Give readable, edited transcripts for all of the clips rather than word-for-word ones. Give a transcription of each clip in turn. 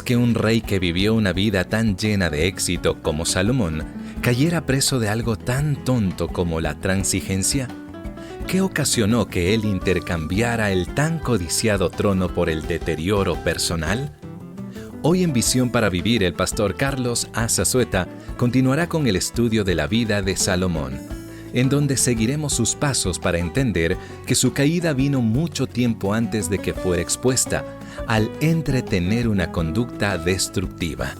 que un rey que vivió una vida tan llena de éxito como Salomón cayera preso de algo tan tonto como la transigencia? ¿Qué ocasionó que él intercambiara el tan codiciado trono por el deterioro personal? Hoy en Visión para Vivir, el pastor Carlos A. Zazueta continuará con el estudio de la vida de Salomón, en donde seguiremos sus pasos para entender que su caída vino mucho tiempo antes de que fuera expuesta, al entretener una conducta destructiva.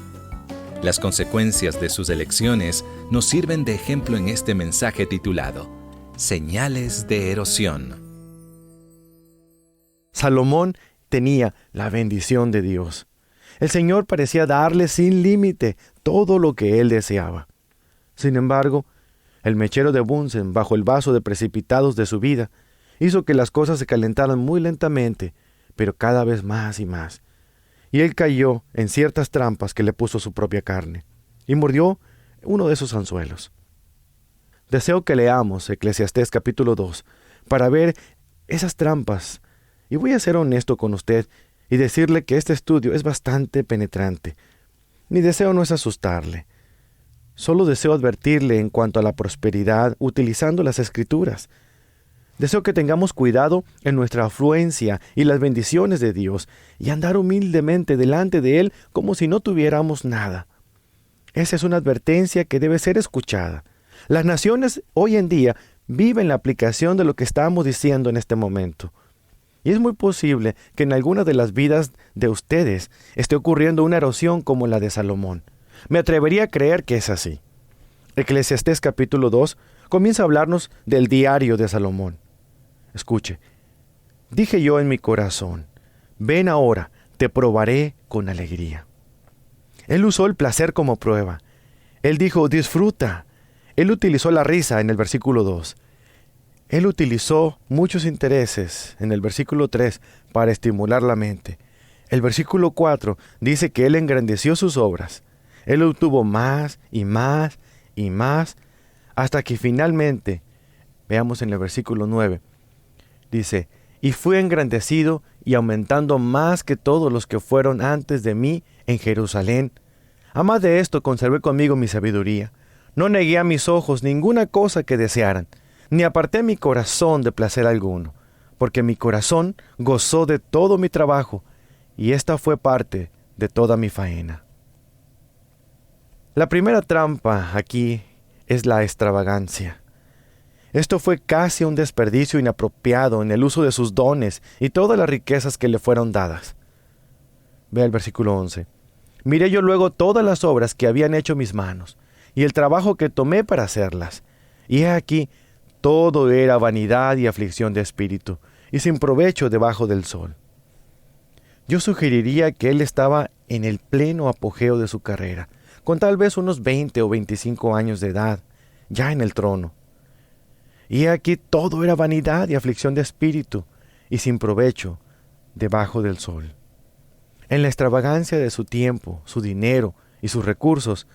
Las consecuencias de sus elecciones nos sirven de ejemplo en este mensaje titulado Señales de erosión. Salomón tenía la bendición de Dios. El Señor parecía darle sin límite todo lo que él deseaba. Sin embargo, el mechero de Bunsen, bajo el vaso de precipitados de su vida, hizo que las cosas se calentaran muy lentamente, pero cada vez más y más. Y él cayó en ciertas trampas que le puso su propia carne, y mordió uno de esos anzuelos. Deseo que leamos Eclesiastés capítulo 2 para ver esas trampas, y voy a ser honesto con usted y decirle que este estudio es bastante penetrante. Mi deseo no es asustarle. Solo deseo advertirle en cuanto a la prosperidad utilizando las Escrituras. Deseo que tengamos cuidado en nuestra afluencia y las bendiciones de Dios y andar humildemente delante de Él como si no tuviéramos nada. Esa es una advertencia que debe ser escuchada. Las naciones hoy en día viven la aplicación de lo que estamos diciendo en este momento. Y es muy posible que en alguna de las vidas de ustedes esté ocurriendo una erosión como la de Salomón. Me atrevería a creer que es así. Eclesiastés capítulo 2 comienza a hablarnos del diario de Salomón. Escuche. Dije yo en mi corazón, ven ahora, te probaré con alegría. Él usó el placer como prueba. Él dijo, disfruta. Él utilizó la risa en el versículo 2. Él utilizó muchos intereses en el versículo 3 para estimular la mente. El versículo 4 dice que él engrandeció sus obras. Él obtuvo más y más y más, hasta que finalmente, veamos en el versículo 9, dice, y fui engrandecido y aumentando más que todos los que fueron antes de mí en Jerusalén. Además de esto, conservé conmigo mi sabiduría. No negué a mis ojos ninguna cosa que desearan, ni aparté mi corazón de placer alguno, porque mi corazón gozó de todo mi trabajo, y esta fue parte de toda mi faena. La primera trampa aquí es la extravagancia. Esto fue casi un desperdicio inapropiado en el uso de sus dones y todas las riquezas que le fueron dadas. Vea el versículo 11. Miré yo luego todas las obras que habían hecho mis manos, y el trabajo que tomé para hacerlas. Y he aquí, todo era vanidad y aflicción de espíritu, y sin provecho debajo del sol. Yo sugeriría que él estaba en el pleno apogeo de su carrera, con tal vez unos 20 o 25 años de edad, ya en el trono. Y aquí todo era vanidad y aflicción de espíritu, y sin provecho debajo del sol. En la extravagancia de su tiempo, su dinero y sus recursos,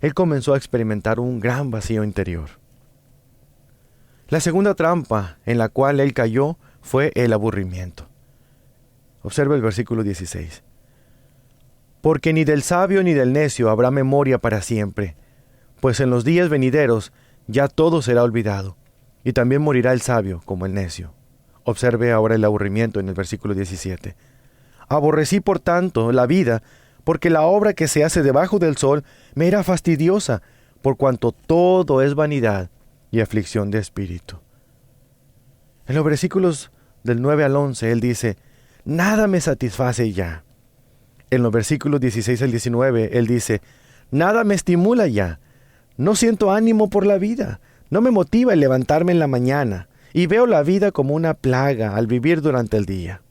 él comenzó a experimentar un gran vacío interior. La segunda trampa en la cual él cayó fue el aburrimiento. Observa el versículo 16. Porque ni del sabio ni del necio habrá memoria para siempre, pues en los días venideros ya todo será olvidado, y también morirá el sabio como el necio. Observe ahora el aburrimiento en el versículo 17. Aborrecí por tanto la vida, porque la obra que se hace debajo del sol me era fastidiosa, por cuanto todo es vanidad y aflicción de espíritu. En los versículos del 9 al 11, él dice, nada me satisface ya. En los versículos 16 al 19, él dice, nada me estimula ya. No siento ánimo por la vida. No me motiva el levantarme en la mañana. Y veo la vida como una plaga al vivir durante el día.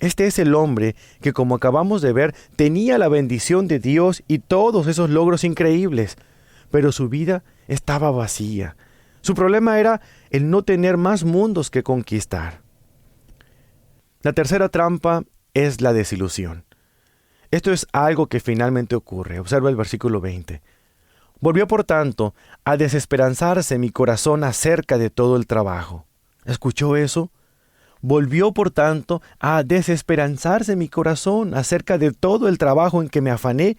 Este es el hombre que, como acabamos de ver, tenía la bendición de Dios y todos esos logros increíbles. Pero su vida estaba vacía. Su problema era el no tener más mundos que conquistar. La tercera trampa es la desilusión. Esto es algo que finalmente ocurre. Observa el versículo 20. Volvió, por tanto, a desesperanzarse mi corazón acerca de todo el trabajo. ¿Escuchó eso? Volvió, por tanto, a desesperanzarse mi corazón acerca de todo el trabajo en que me afané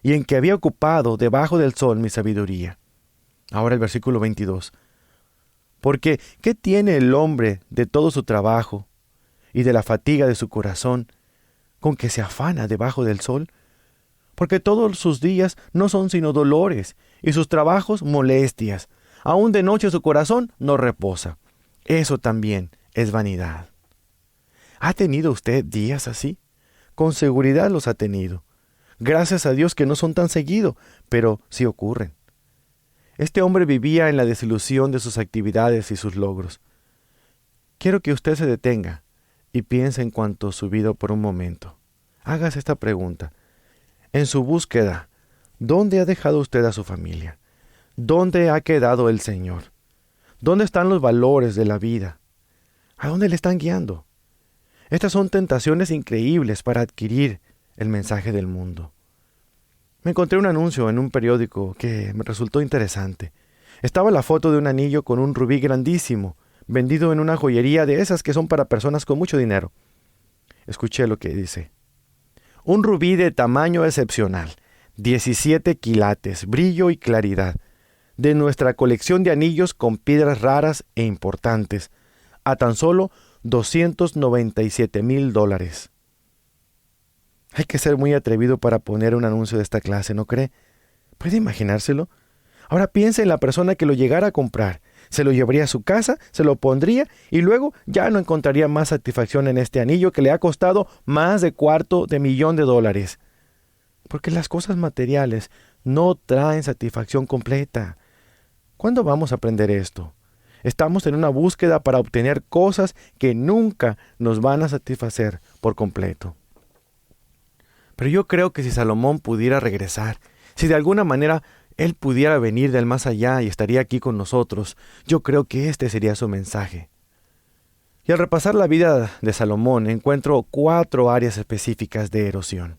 y en que había ocupado debajo del sol mi sabiduría. Ahora el versículo 22. Porque, ¿qué tiene el hombre de todo su trabajo y de la fatiga de su corazón, con que se afana debajo del sol? Porque todos sus días no son sino dolores, y sus trabajos molestias. Aún de noche su corazón no reposa. Eso también es vanidad. ¿Ha tenido usted días así? Con seguridad los ha tenido. Gracias a Dios que no son tan seguido, pero sí ocurren. Este hombre vivía en la desilusión de sus actividades y sus logros. Quiero que usted se detenga y piense en cuanto a su vida por un momento. Hágase esta pregunta. En su búsqueda, ¿dónde ha dejado usted a su familia? ¿Dónde ha quedado el Señor? ¿Dónde están los valores de la vida? ¿A dónde le están guiando? Estas son tentaciones increíbles para adquirir el mensaje del mundo. Me encontré un anuncio en un periódico que me resultó interesante. Estaba la foto de un anillo con un rubí grandísimo, vendido en una joyería de esas que son para personas con mucho dinero. Escuché lo que dice. Un rubí de tamaño excepcional, 17 quilates, brillo y claridad, de nuestra colección de anillos con piedras raras e importantes, a tan solo $297,000. Hay que ser muy atrevido para poner un anuncio de esta clase, ¿no cree? ¿Puede imaginárselo? Ahora piense en la persona que lo llegara a comprar. Se lo llevaría a su casa, se lo pondría y luego ya no encontraría más satisfacción en este anillo que le ha costado más de $250,000. Porque las cosas materiales no traen satisfacción completa. ¿Cuándo vamos a aprender esto? Estamos en una búsqueda para obtener cosas que nunca nos van a satisfacer por completo. Pero yo creo que si Salomón pudiera regresar, si de alguna manera él pudiera venir del más allá y estaría aquí con nosotros, yo creo que este sería su mensaje. Y al repasar la vida de Salomón encuentro 4 áreas específicas de erosión.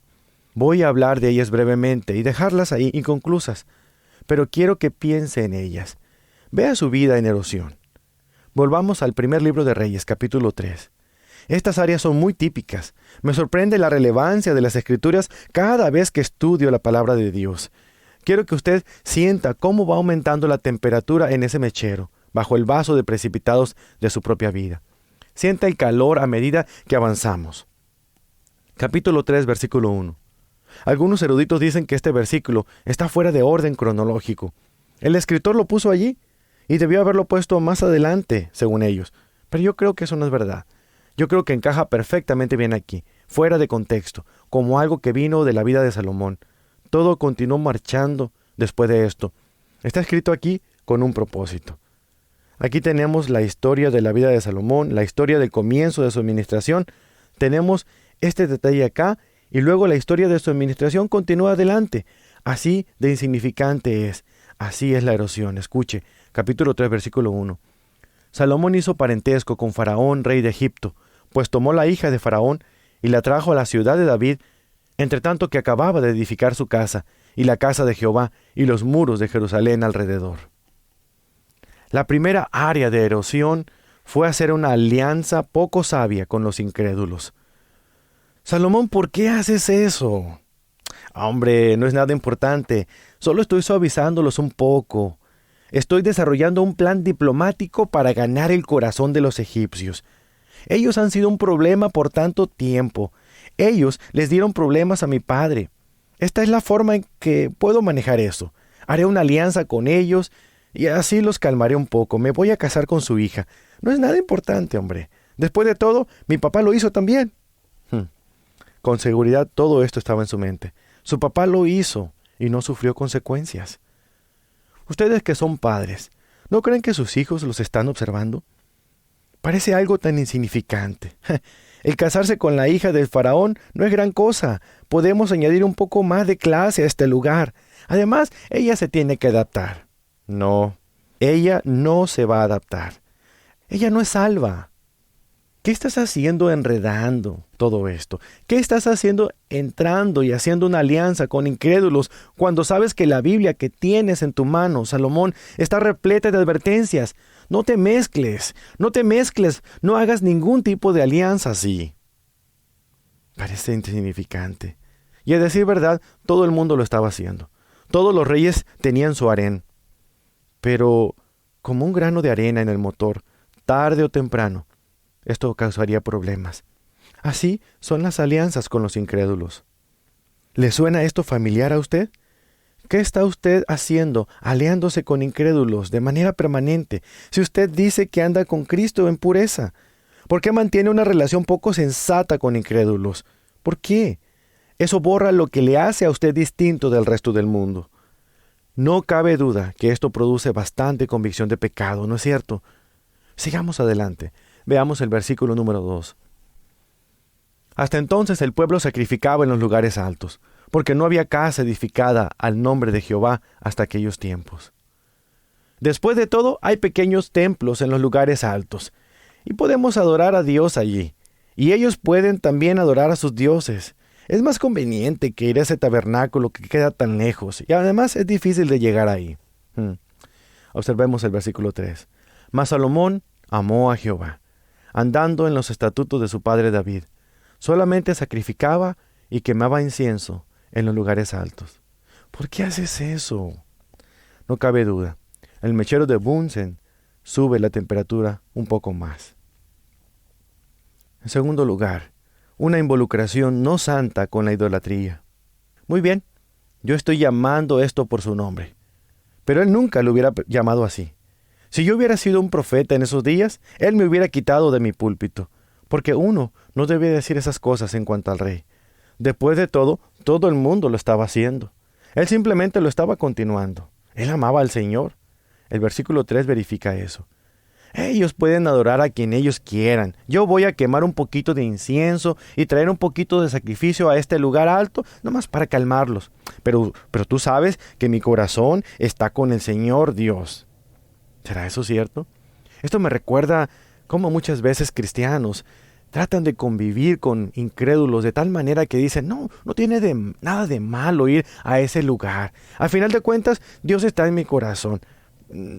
Voy a hablar de ellas brevemente y dejarlas ahí inconclusas, pero quiero que piense en ellas. Vea su vida en erosión. Volvamos al primer libro de Reyes, capítulo 3. Estas áreas son muy típicas. Me sorprende la relevancia de las Escrituras cada vez que estudio la palabra de Dios. Quiero que usted sienta cómo va aumentando la temperatura en ese mechero, bajo el vaso de precipitados de su propia vida. Sienta el calor a medida que avanzamos. Capítulo 3, versículo 1. Algunos eruditos dicen que este versículo está fuera de orden cronológico. El escritor lo puso allí y debió haberlo puesto más adelante, según ellos. Pero yo creo que eso no es verdad. Yo creo que encaja perfectamente bien aquí, fuera de contexto, como algo que vino de la vida de Salomón. Todo continuó marchando después de esto. Está escrito aquí con un propósito. Aquí tenemos la historia de la vida de Salomón, la historia del comienzo de su administración. Tenemos este detalle acá y luego la historia de su administración continúa adelante. Así de insignificante es. Así es la erosión. Escuche, capítulo 3, versículo 1. Salomón hizo parentesco con Faraón, rey de Egipto, pues tomó la hija de Faraón y la trajo a la ciudad de David, entre tanto que acababa de edificar su casa, y la casa de Jehová, y los muros de Jerusalén alrededor. La primera área de erosión fue hacer una alianza poco sabia con los incrédulos. Salomón, ¿por qué haces eso? Hombre, no es nada importante, solo estoy suavizándolos un poco. Estoy desarrollando un plan diplomático para ganar el corazón de los egipcios. Ellos han sido un problema por tanto tiempo. Ellos les dieron problemas a mi padre. Esta es la forma en que puedo manejar eso. Haré una alianza con ellos y así los calmaré un poco. Me voy a casar con su hija. No es nada importante, hombre. Después de todo, mi papá lo hizo también. Con seguridad todo esto estaba en su mente. Su papá lo hizo y no sufrió consecuencias. Ustedes que son padres, ¿no creen que sus hijos los están observando? Parece algo tan insignificante. El casarse con la hija del faraón no es gran cosa. Podemos añadir un poco más de clase a este lugar. Además, ella se tiene que adaptar. No, ella no se va a adaptar. Ella no es salva. ¿Qué estás haciendo enredando todo esto? ¿Qué estás haciendo entrando y haciendo una alianza con incrédulos cuando sabes que la Biblia que tienes en tu mano, Salomón, está repleta de advertencias? No te mezcles, no hagas ningún tipo de alianza así. Parece insignificante. Y a decir verdad, todo el mundo lo estaba haciendo. Todos los reyes tenían su harén. Pero, como un grano de arena en el motor, tarde o temprano, esto causaría problemas. Así son las alianzas con los incrédulos. ¿Le suena esto familiar a usted? ¿Qué está usted haciendo aliándose con incrédulos de manera permanente si usted dice que anda con Cristo en pureza? ¿Por qué mantiene una relación poco sensata con incrédulos? ¿Por qué? Eso borra lo que le hace a usted distinto del resto del mundo. No cabe duda que esto produce bastante convicción de pecado, ¿no es cierto? Sigamos adelante. Veamos el versículo número 2. Hasta entonces el pueblo sacrificaba en los lugares altos, porque no había casa edificada al nombre de Jehová hasta aquellos tiempos. Después de todo, hay pequeños templos en los lugares altos, y podemos adorar a Dios allí, y ellos pueden también adorar a sus dioses. Es más conveniente que ir a ese tabernáculo que queda tan lejos, y además es difícil de llegar ahí. Observemos el versículo 3. Mas Salomón amó a Jehová, andando en los estatutos de su padre David. Solamente sacrificaba y quemaba incienso en los lugares altos. ¿Por qué haces eso? No cabe duda, el mechero de Bunsen sube la temperatura un poco más. En segundo lugar, una involucración no santa con la idolatría. Muy bien, yo estoy llamando esto por su nombre, pero él nunca lo hubiera llamado así. Si yo hubiera sido un profeta en esos días, él me hubiera quitado de mi púlpito, porque uno no debe decir esas cosas en cuanto al rey. Después de todo el mundo lo estaba haciendo. Él simplemente lo estaba continuando. Él amaba al Señor. El versículo 3 verifica eso. Ellos pueden adorar a quien ellos quieran. Yo voy a quemar un poquito de incienso y traer un poquito de sacrificio a este lugar alto, nomás para calmarlos. Pero tú sabes que mi corazón está con el Señor Dios. ¿Será eso cierto? Esto me recuerda cómo muchas veces cristianos tratan de convivir con incrédulos de tal manera que dicen, no tiene nada de malo ir a ese lugar. Al final de cuentas, Dios está en mi corazón.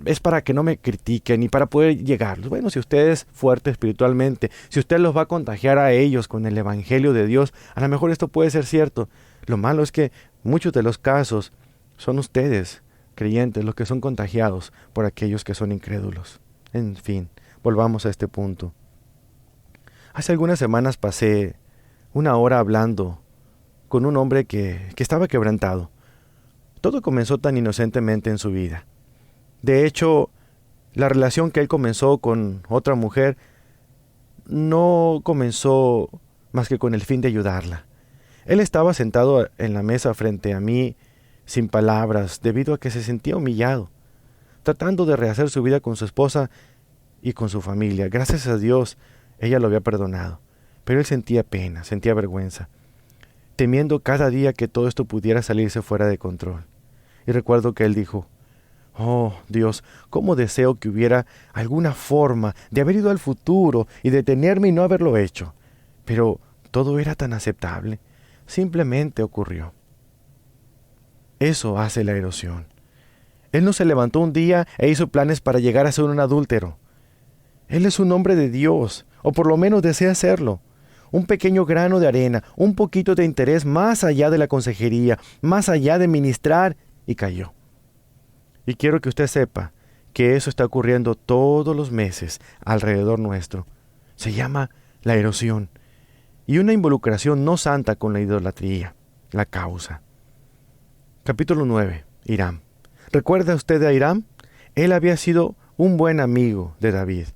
Es para que no me critiquen y para poder llegar. Bueno, si usted es fuerte espiritualmente, si usted los va a contagiar a ellos con el Evangelio de Dios, a lo mejor esto puede ser cierto. Lo malo es que muchos de los casos son ustedes, creyentes, los que son contagiados por aquellos que son incrédulos. En fin, volvamos a este punto. Hace algunas semanas pasé una hora hablando con un hombre que estaba quebrantado. Todo comenzó tan inocentemente en su vida. De hecho, la relación que él comenzó con otra mujer no comenzó más que con el fin de ayudarla. Él estaba sentado en la mesa frente a mí sin palabras debido a que se sentía humillado, tratando de rehacer su vida con su esposa y con su familia. Gracias a Dios, ella lo había perdonado, pero él sentía pena, sentía vergüenza, temiendo cada día que todo esto pudiera salirse fuera de control. Y recuerdo que él dijo, oh, Dios, cómo deseo que hubiera alguna forma de haber ido al futuro y detenerme y no haberlo hecho. Pero todo era tan aceptable. Simplemente ocurrió. Eso hace la erosión. Él no se levantó un día e hizo planes para llegar a ser un adúltero. Él es un hombre de Dios, o por lo menos desea serlo. Un pequeño grano de arena, un poquito de interés más allá de la consejería, más allá de ministrar, y cayó. Y quiero que usted sepa que eso está ocurriendo todos los meses alrededor nuestro. Se llama la erosión y una involucración no santa con la idolatría, la causa. Capítulo 9. Hiram. ¿Recuerda usted a Hiram? Él había sido un buen amigo de David.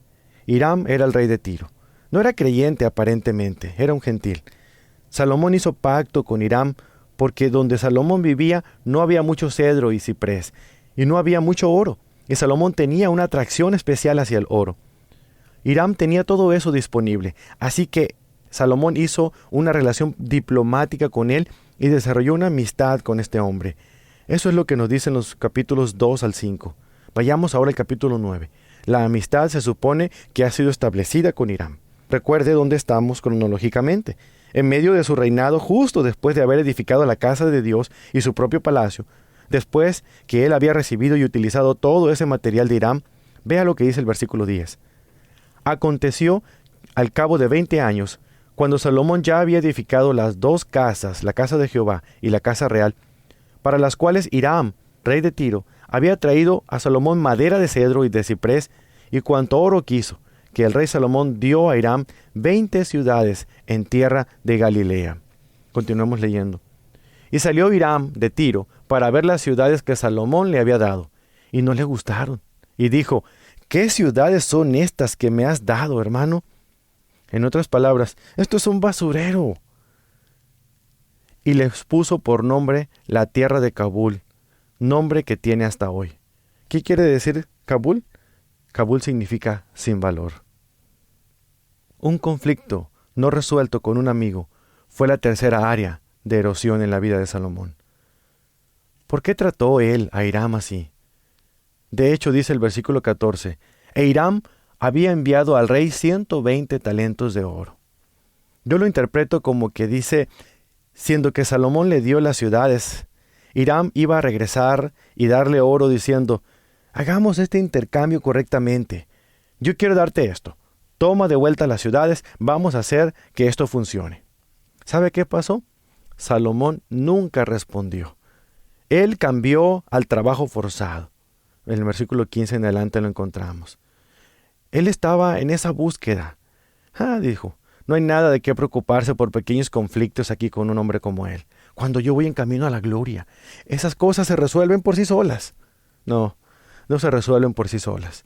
Hiram era el rey de Tiro. No era creyente aparentemente, era un gentil. Salomón hizo pacto con Hiram porque donde Salomón vivía no había mucho cedro y ciprés, y no había mucho oro, y Salomón tenía una atracción especial hacia el oro. Hiram tenía todo eso disponible, así que Salomón hizo una relación diplomática con él y desarrolló una amistad con este hombre. Eso es lo que nos dicen los capítulos 2 al 5. Vayamos ahora al capítulo 9. La amistad se supone que ha sido establecida con Hiram. Recuerde dónde estamos cronológicamente. En medio de su reinado, justo después de haber edificado la casa de Dios y su propio palacio, después que él había recibido y utilizado todo ese material de Hiram, vea lo que dice el versículo 10. Aconteció al cabo de 20 años, cuando Salomón ya había edificado las dos casas, la casa de Jehová y la casa real, para las cuales Hiram, rey de Tiro, había traído a Salomón madera de cedro y de ciprés y cuanto oro quiso, que el rey Salomón dio a Hiram 20 ciudades en tierra de Galilea. Continuemos leyendo. Y salió Hiram de Tiro para ver las ciudades que Salomón le había dado, y no le gustaron. Y dijo, ¿qué ciudades son estas que me has dado, hermano? En otras palabras, esto es un basurero. Y les puso por nombre la tierra de Kabul, nombre que tiene hasta hoy. ¿Qué quiere decir Kabul? Kabul significa sin valor. Un conflicto no resuelto con un amigo fue la tercera área de erosión en la vida de Salomón. ¿Por qué trató él a Hiram así? De hecho, dice el versículo 14, e Hiram había enviado al rey 120 talentos de oro. Yo lo interpreto como que dice, siendo que Salomón le dio las ciudades, Hiram iba a regresar y darle oro diciendo, hagamos este intercambio correctamente. Yo quiero darte esto. Toma de vuelta las ciudades, vamos a hacer que esto funcione. ¿Sabe qué pasó? Salomón nunca respondió. Él cambió al trabajo forzado. En el versículo 15 en adelante lo encontramos. Él estaba en esa búsqueda. Dijo, no hay nada de qué preocuparse por pequeños conflictos aquí con un hombre como él. Cuando yo voy en camino a la gloria, esas cosas se resuelven por sí solas. No se resuelven por sí solas.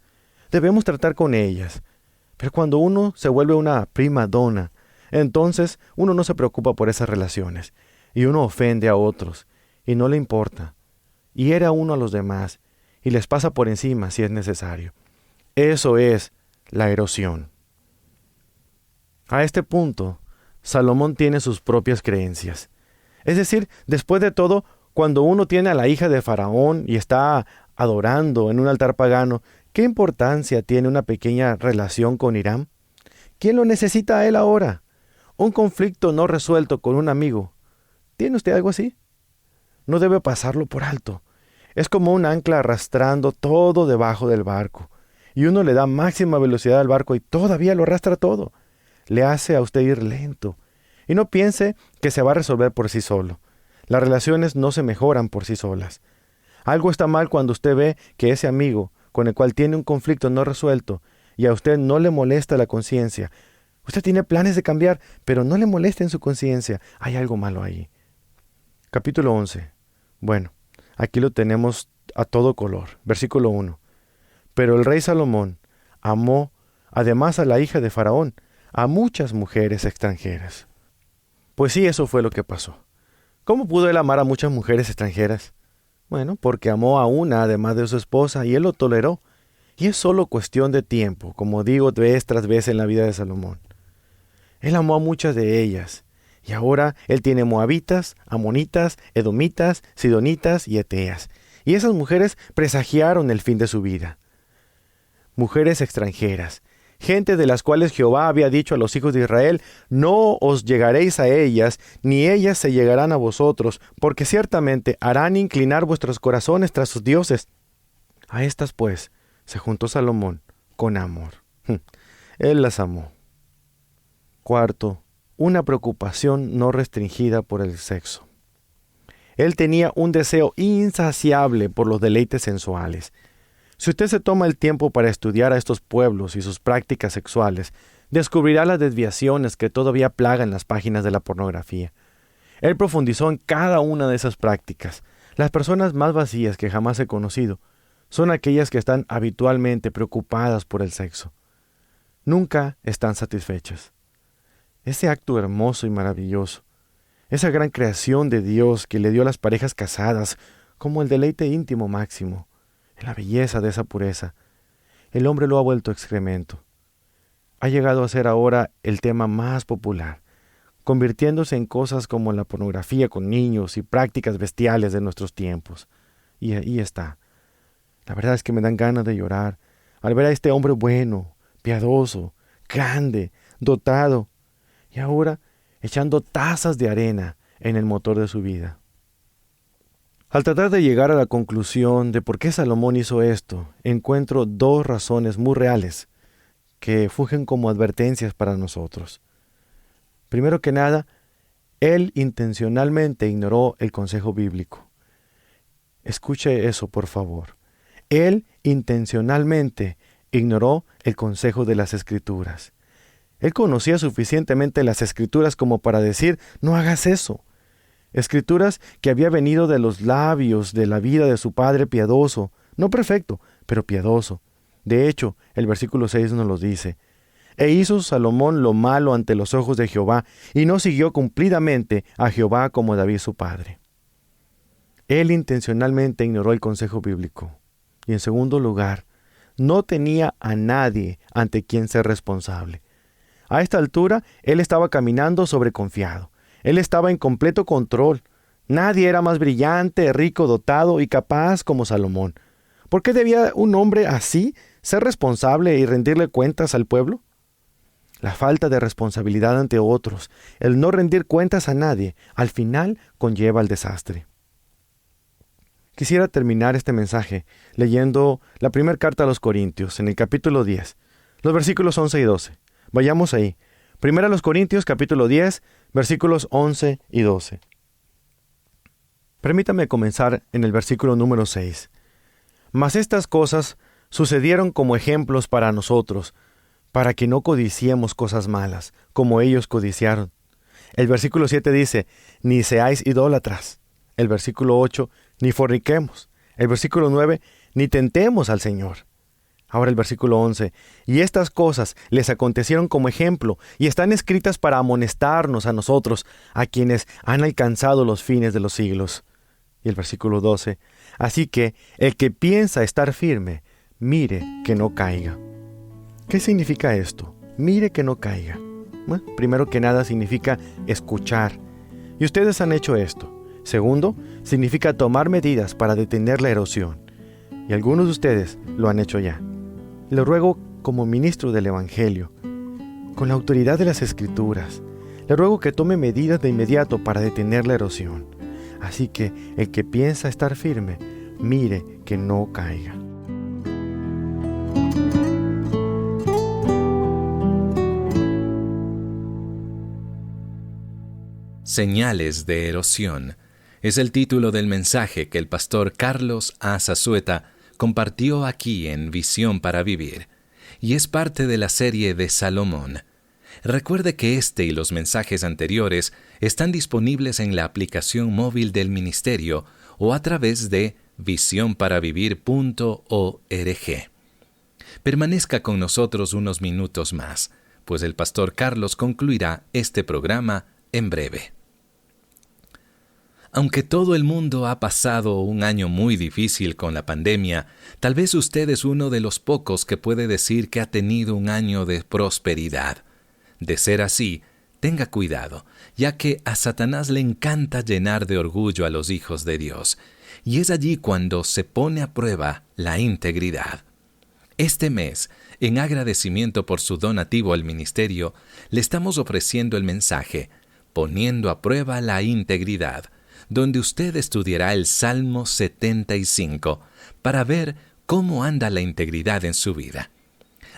Debemos tratar con ellas. Pero cuando uno se vuelve una prima donna, entonces uno no se preocupa por esas relaciones. Y uno ofende a otros. Y no le importa. Hiere a uno a los demás. Y les pasa por encima si es necesario. Eso es la erosión. A este punto, Salomón tiene sus propias creencias. Es decir, después de todo, cuando uno tiene a la hija de Faraón y está adorando en un altar pagano, ¿qué importancia tiene una pequeña relación con Hiram? ¿Quién lo necesita a él ahora? Un conflicto no resuelto con un amigo. ¿Tiene usted algo así? No debe pasarlo por alto. Es como un ancla arrastrando todo debajo del barco. Y uno le da máxima velocidad al barco y todavía lo arrastra todo. Le hace a usted ir lento. Y no piense que se va a resolver por sí solo. Las relaciones no se mejoran por sí solas. Algo está mal cuando usted ve que ese amigo con el cual tiene un conflicto no resuelto y a usted no le molesta la conciencia. Usted tiene planes de cambiar, pero no le molesta en su conciencia. Hay algo malo ahí. Capítulo 11. Bueno, aquí lo tenemos a todo color. Versículo 1. Pero el rey Salomón amó, además a la hija de Faraón, a muchas mujeres extranjeras. Pues sí, eso fue lo que pasó. ¿Cómo pudo él amar a muchas mujeres extranjeras? Bueno, porque amó a una además de su esposa y él lo toleró. Y es solo cuestión de tiempo, como digo vez tras vez en la vida de Salomón. Él amó a muchas de ellas. Y ahora él tiene moabitas, amonitas, edomitas, sidonitas y eteas. Y esas mujeres presagiaron el fin de su vida. Mujeres extranjeras, gente de las cuales Jehová había dicho a los hijos de Israel, no os llegaréis a ellas, ni ellas se llegarán a vosotros, porque ciertamente harán inclinar vuestros corazones tras sus dioses. A estas pues se juntó Salomón con amor. Él las amó. Cuarto, una preocupación no restringida por el sexo. Él tenía un deseo insaciable por los deleites sensuales. Si usted se toma el tiempo para estudiar a estos pueblos y sus prácticas sexuales, descubrirá las desviaciones que todavía plagan las páginas de la pornografía. Él profundizó en cada una de esas prácticas. Las personas más vacías que jamás he conocido son aquellas que están habitualmente preocupadas por el sexo. Nunca están satisfechas. Ese acto hermoso y maravilloso, esa gran creación de Dios que le dio a las parejas casadas como el deleite íntimo máximo, en la belleza de esa pureza, el hombre lo ha vuelto excremento. Ha llegado a ser ahora el tema más popular, convirtiéndose en cosas como la pornografía con niños y prácticas bestiales de nuestros tiempos. Y ahí está. La verdad es que me dan ganas de llorar al ver a este hombre bueno, piadoso, grande, dotado, y ahora echando tazas de arena en el motor de su vida. Al tratar de llegar a la conclusión de por qué Salomón hizo esto, encuentro dos razones muy reales que fungen como advertencias para nosotros. Primero que nada, él intencionalmente ignoró el consejo bíblico. Escuche eso, por favor. Él intencionalmente ignoró el consejo de las Escrituras. Él conocía suficientemente las Escrituras como para decir, no hagas eso. Escrituras que había venido de los labios de la vida de su padre piadoso, no perfecto, pero piadoso. De hecho, el versículo 6 nos lo dice. E hizo Salomón lo malo ante los ojos de Jehová, y no siguió cumplidamente a Jehová como David su padre. Él intencionalmente ignoró el consejo bíblico. Y en segundo lugar, no tenía a nadie ante quien ser responsable. A esta altura, él estaba caminando sobreconfiado. Él estaba en completo control. Nadie era más brillante, rico, dotado y capaz como Salomón. ¿Por qué debía un hombre así ser responsable y rendirle cuentas al pueblo? La falta de responsabilidad ante otros, el no rendir cuentas a nadie, al final conlleva al desastre. Quisiera terminar este mensaje leyendo la primera carta a los Corintios, en el capítulo 10, los versículos 11 y 12. Vayamos ahí. Primera a los Corintios, capítulo 10, versículos 11 y 12. Permítame comenzar en el versículo número 6. Mas estas cosas sucedieron como ejemplos para nosotros, para que no codiciemos cosas malas, como ellos codiciaron. El versículo 7 dice, ni seáis idólatras. El versículo 8, ni forniquemos. El versículo 9, ni tentemos al Señor. Ahora el versículo 11, y estas cosas les acontecieron como ejemplo, y están escritas para amonestarnos a nosotros, a quienes han alcanzado los fines de los siglos. Y el versículo 12, así que el que piensa estar firme, mire que no caiga. ¿Qué significa esto? Mire que no caiga. Bueno, primero que nada significa escuchar. Y ustedes han hecho esto. Segundo, significa tomar medidas para detener la erosión. Y algunos de ustedes lo han hecho ya. Le ruego como ministro del Evangelio, con la autoridad de las Escrituras, le ruego que tome medidas de inmediato para detener la erosión. Así que el que piensa estar firme, mire que no caiga. Señales de erosión es el título del mensaje que el pastor Carlos A. Zazueta compartió aquí en Visión para Vivir, y es parte de la serie de Salomón. Recuerde que este y los mensajes anteriores están disponibles en la aplicación móvil del ministerio o a través de visionparavivir.org. Permanezca con nosotros unos minutos más, pues el pastor Carlos concluirá este programa en breve. Aunque todo el mundo ha pasado un año muy difícil con la pandemia, tal vez usted es uno de los pocos que puede decir que ha tenido un año de prosperidad. De ser así, tenga cuidado, ya que a Satanás le encanta llenar de orgullo a los hijos de Dios, y es allí cuando se pone a prueba la integridad. Este mes, en agradecimiento por su donativo al ministerio, le estamos ofreciendo el mensaje Poniendo a prueba la integridad, donde usted estudiará el Salmo 75 para ver cómo anda la integridad en su vida.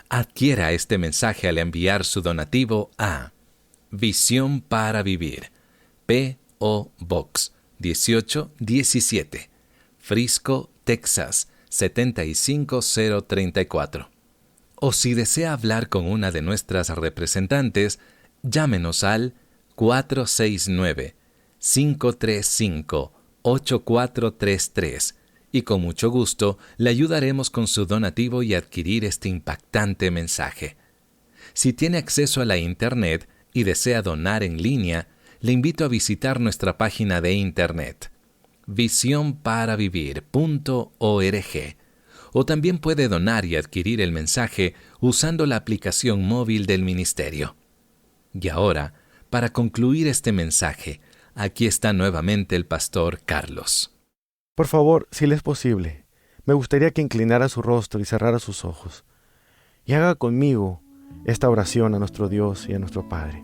Adquiera este mensaje al enviar su donativo a Visión para Vivir, P.O. Box 1817, Frisco, Texas 75034. O si desea hablar con una de nuestras representantes, llámenos al 469-535-8433 y con mucho gusto le ayudaremos con su donativo y adquirir este impactante mensaje. Si tiene acceso a la Internet y desea donar en línea, le invito a visitar nuestra página de Internet, visionparavivir.org, o también puede donar y adquirir el mensaje usando la aplicación móvil del ministerio. Y ahora, para concluir este mensaje, aquí está nuevamente el pastor Carlos. Por favor, si le es posible, me gustaría que inclinara su rostro y cerrara sus ojos, y haga conmigo esta oración a nuestro Dios y a nuestro Padre.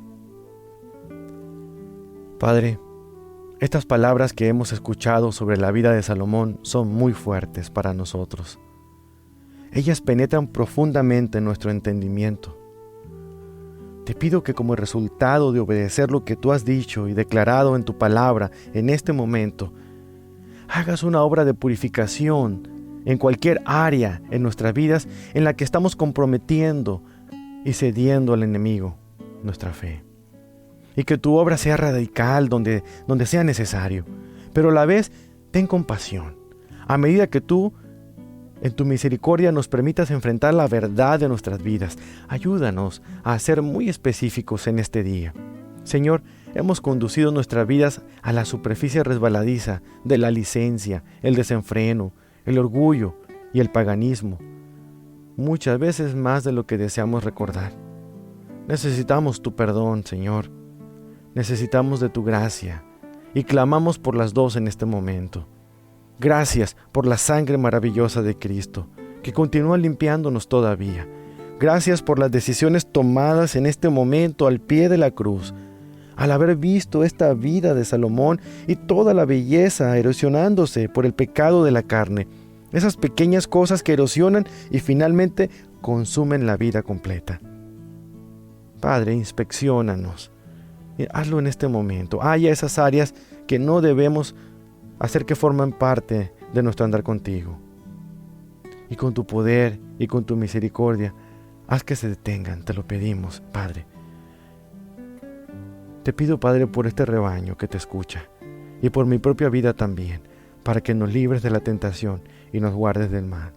Padre, estas palabras que hemos escuchado sobre la vida de Salomón son muy fuertes para nosotros. Ellas penetran profundamente en nuestro entendimiento. Te pido que como resultado de obedecer lo que tú has dicho y declarado en tu palabra en este momento, hagas una obra de purificación en cualquier área en nuestras vidas en la que estamos comprometiendo y cediendo al enemigo nuestra fe. Y que tu obra sea radical donde sea necesario, pero a la vez ten compasión. A medida que tú, en tu misericordia, nos permitas enfrentar la verdad de nuestras vidas, ayúdanos a ser muy específicos en este día. Señor, hemos conducido nuestras vidas a la superficie resbaladiza de la licencia, el desenfreno, el orgullo y el paganismo, muchas veces más de lo que deseamos recordar. Necesitamos tu perdón, Señor. Necesitamos de tu gracia y clamamos por las dos en este momento. Gracias por la sangre maravillosa de Cristo, que continúa limpiándonos todavía. Gracias por las decisiones tomadas en este momento al pie de la cruz, al haber visto esta vida de Salomón y toda la belleza erosionándose por el pecado de la carne. Esas pequeñas cosas que erosionan y finalmente consumen la vida completa. Padre, inspecciónanos. Hazlo en este momento. Haya esas áreas que no debemos hacer que forman parte de nuestro andar contigo. Y con tu poder y con tu misericordia, haz que se detengan, te lo pedimos, Padre. Te pido, Padre, por este rebaño que te escucha y por mi propia vida también, para que nos libres de la tentación y nos guardes del mal.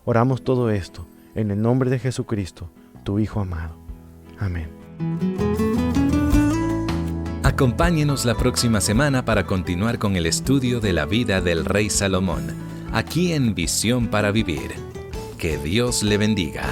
Oramos todo esto en el nombre de Jesucristo, tu Hijo amado. Amén. Acompáñenos la próxima semana para continuar con el estudio de la vida del rey Salomón, aquí en Visión para Vivir. Que Dios le bendiga.